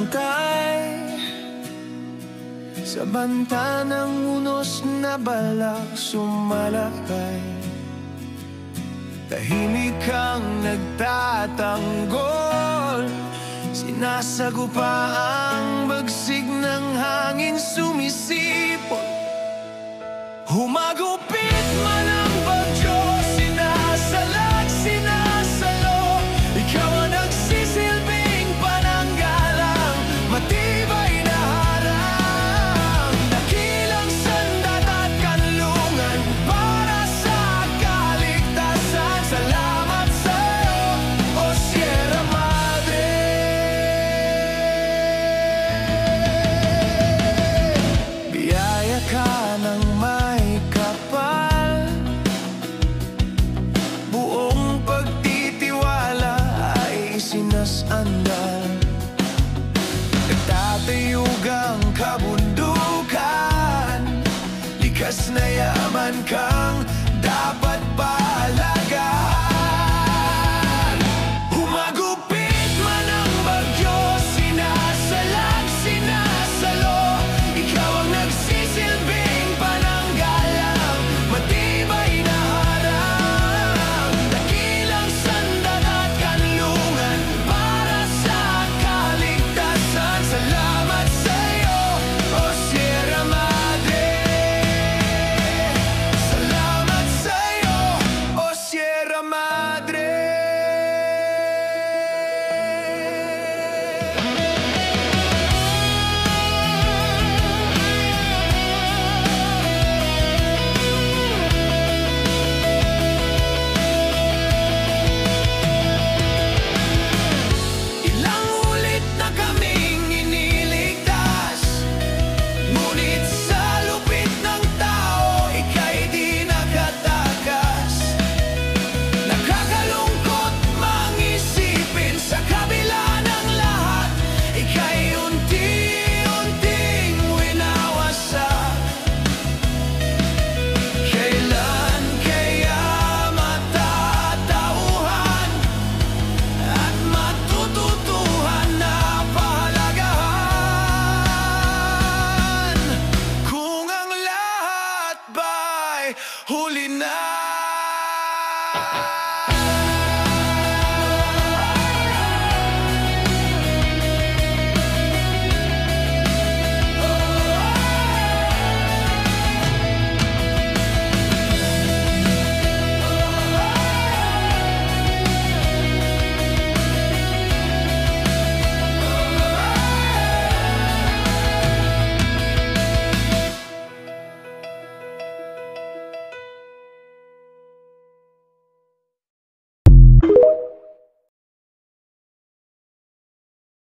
bantay sa banta ng unos na balak sumalakay. Tahimik kang nagtatanggol, sinasagupa ang bagsig ng hangin sumisipot. Humagupit man ang bagyo, sinasalag, sinasalo. Ikaw ang nagsisilbing pananggalang, matibay na harang, dakilang sandat at kanlungan para sa kaligtasan. Salamat sa'yo, O Sierra Madre. Biyaya ka ng may kapal, buong pagtitiwala ay sinasandal. Nagtatayugang kabundukan, likas na yaman ka